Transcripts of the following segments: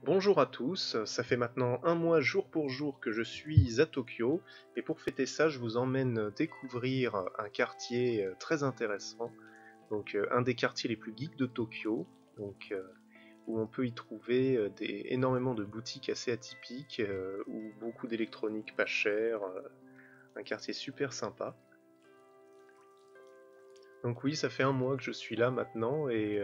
Bonjour à tous, ça fait maintenant un mois jour pour jour que je suis à Tokyo et pour fêter ça je vous emmène découvrir un quartier très intéressant, donc un des quartiers les plus geeks de Tokyo, donc, où on peut y trouver énormément de boutiques assez atypiques, ou beaucoup d'électronique pas chère, un quartier super sympa. Donc oui, ça fait un mois que je suis là maintenant et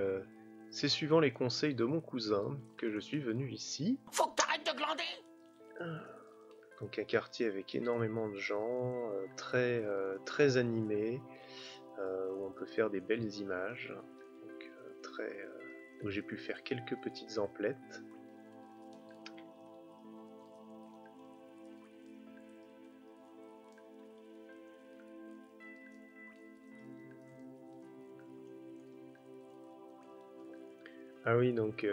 c'est suivant les conseils de mon cousin que je suis venu ici. Faut que t'arrêtes de glander. Donc un quartier avec énormément de gens, très animé, où on peut faire des belles images. Donc, où j'ai pu faire quelques petites emplettes. Ah oui, donc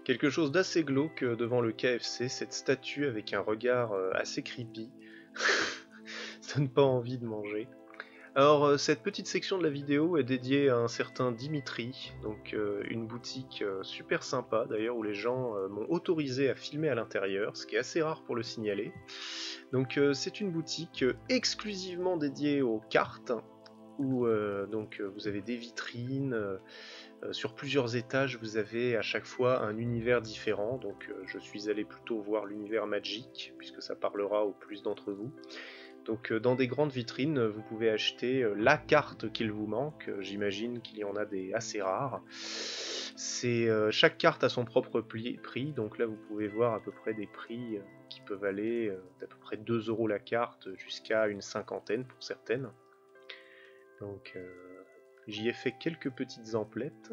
quelque chose d'assez glauque devant le KFC, cette statue avec un regard assez creepy. Ça donne pas envie de manger. Alors cette petite section de la vidéo est dédiée à un certain Dimitri, donc une boutique super sympa d'ailleurs où les gens m'ont autorisé à filmer à l'intérieur, ce qui est assez rare pour le signaler. Donc c'est une boutique exclusivement dédiée aux cartes, où vous avez des vitrines. Sur plusieurs étages, vous avez à chaque fois un univers différent. Donc, je suis allé plutôt voir l'univers Magic, puisque ça parlera au plus d'entre vous. Donc, dans des grandes vitrines, vous pouvez acheter la carte qu'il vous manque. J'imagine qu'il y en a des assez rares. Chaque carte a son propre prix. Donc là, vous pouvez voir à peu près des prix qui peuvent aller d'à peu près 2 € la carte jusqu'à une cinquantaine pour certaines. Donc, j'y ai fait quelques petites emplettes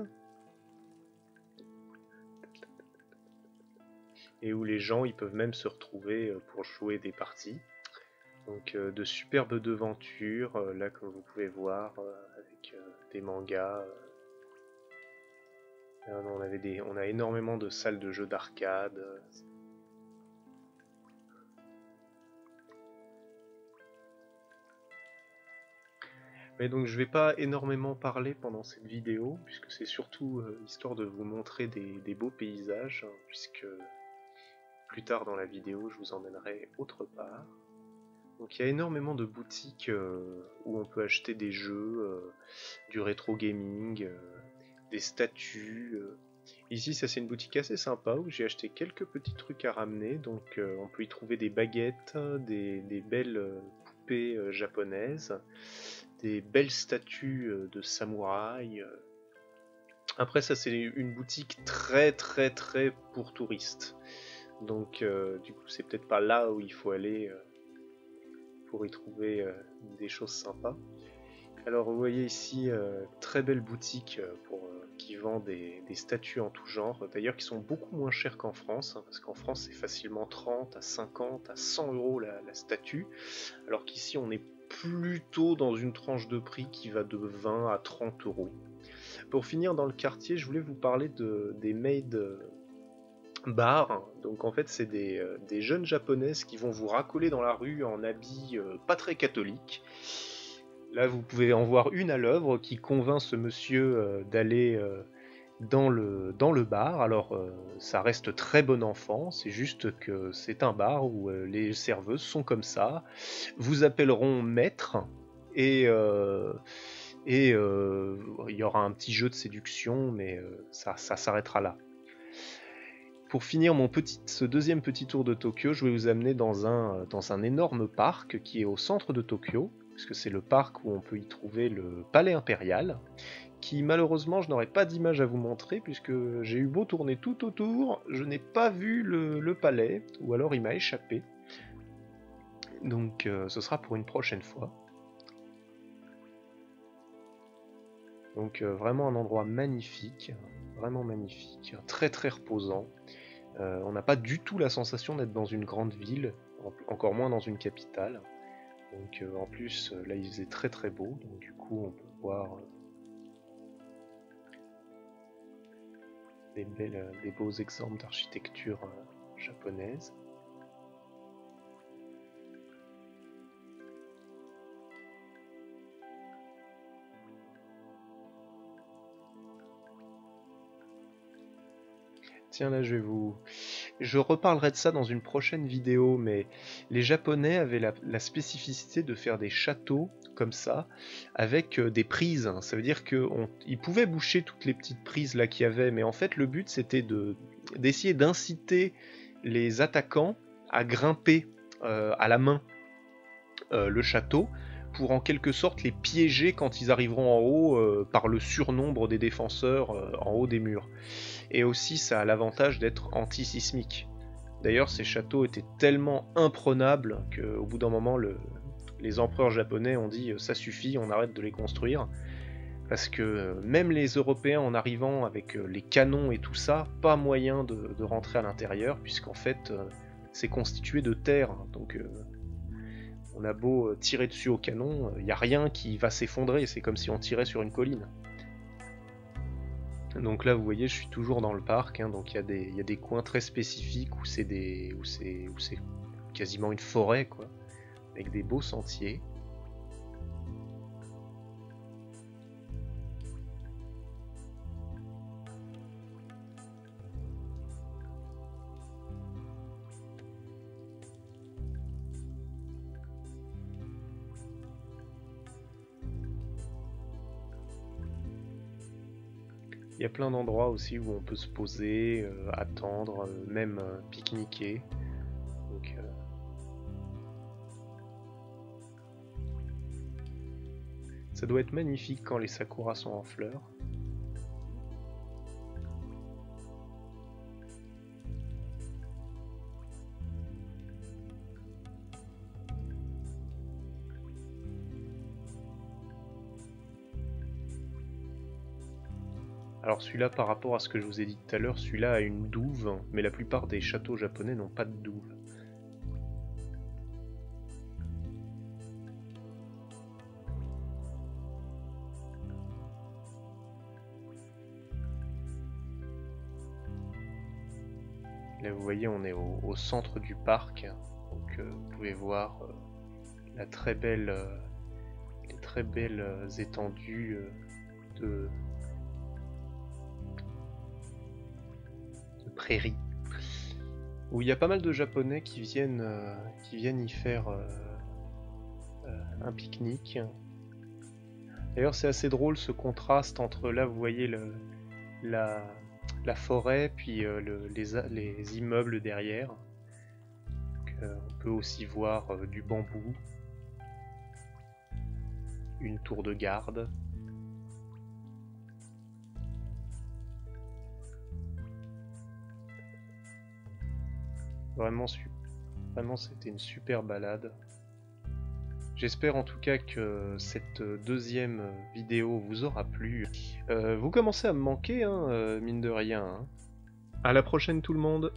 et où les gens ils peuvent même se retrouver pour jouer des parties. Donc de superbes devantures, là comme vous pouvez voir, avec des mangas. On a énormément de salles de jeux d'arcade. Mais donc je vais pas énormément parler pendant cette vidéo, puisque c'est surtout histoire de vous montrer des beaux paysages, hein, puisque plus tard dans la vidéo je vous emmènerai autre part. Donc il y a énormément de boutiques où on peut acheter des jeux, du rétro gaming, des statues. Ici ça c'est une boutique assez sympa où j'ai acheté quelques petits trucs à ramener, donc on peut y trouver des baguettes, des belles poupées japonaises, des belles statues de samouraïs. Après ça c'est une boutique très pour touristes. Donc du coup c'est peut-être pas là où il faut aller pour y trouver des choses sympas. Alors vous voyez ici très belle boutique qui vend des statues en tout genre, d'ailleurs qui sont beaucoup moins chères qu'en France, hein, parce qu'en France c'est facilement 30 à 50 à 100 € la statue, alors qu'ici on est plutôt dans une tranche de prix qui va de 20 à 30 €. Pour finir dans le quartier, je voulais vous parler des maid bars. Donc en fait c'est des jeunes japonaises qui vont vous racoler dans la rue en habits pas très catholiques. Là vous pouvez en voir une à l'œuvre qui convainc ce monsieur d'aller dans le bar. Alors ça reste très bon enfant, c'est juste que c'est un bar où les serveuses sont comme ça, vous appelleront maître et il y aura un petit jeu de séduction, mais ça s'arrêtera là. Pour finir ce deuxième petit tour de Tokyo, je vais vous amener dans un énorme parc qui est au centre de Tokyo, puisque c'est le parc où on peut y trouver le palais impérial, qui malheureusement je n'aurai pas d'image à vous montrer, puisque j'ai eu beau tourner tout autour, je n'ai pas vu le palais, ou alors il m'a échappé. Donc ce sera pour une prochaine fois. Donc vraiment un endroit magnifique, vraiment magnifique, très reposant. On n'a pas du tout la sensation d'être dans une grande ville, encore moins dans une capitale. Donc en plus là il faisait très beau, donc du coup on peut voir des beaux exemples d'architecture japonaise. Tiens là je vais vous Je reparlerai de ça dans une prochaine vidéo, mais les Japonais avaient la spécificité de faire des châteaux comme ça, avec des prises. Ça veut dire qu'ils pouvaient boucher toutes les petites prises là qu'il y avait, mais en fait le but c'était d'essayer d'inciter les attaquants à grimper à la main le château, pour en quelque sorte les piéger quand ils arriveront en haut par le surnombre des défenseurs en haut des murs. Et aussi ça a l'avantage d'être anti-sismique. D'ailleurs ces châteaux étaient tellement imprenables qu'au bout d'un moment les empereurs japonais ont dit ça suffit, on arrête de les construire. Parce que même les Européens en arrivant avec les canons et tout ça, pas moyen de rentrer à l'intérieur, puisqu'en fait c'est constitué de terre. Donc on a beau tirer dessus au canon, il n'y a rien qui va s'effondrer, c'est comme si on tirait sur une colline. Donc là vous voyez je suis toujours dans le parc, hein, donc il y a des coins très spécifiques où c'est quasiment une forêt quoi, avec des beaux sentiers. Il y a plein d'endroits aussi où on peut se poser, attendre, même pique-niquer. Donc, ça doit être magnifique quand les sakuras sont en fleurs. Alors celui-là, par rapport à ce que je vous ai dit tout à l'heure, celui-là a une douve, mais la plupart des châteaux japonais n'ont pas de douve. Là vous voyez on est au centre du parc, donc vous pouvez voir les très belles étendues de prairies, où il y a pas mal de Japonais qui viennent y faire un pique-nique. D'ailleurs c'est assez drôle ce contraste entre là vous voyez la forêt puis les immeubles derrière. Donc, on peut aussi voir du bambou, une tour de garde. Vraiment c'était une super balade. J'espère en tout cas que cette deuxième vidéo vous aura plu. Vous commencez à me manquer, hein, mine de rien. Hein. À la prochaine tout le monde!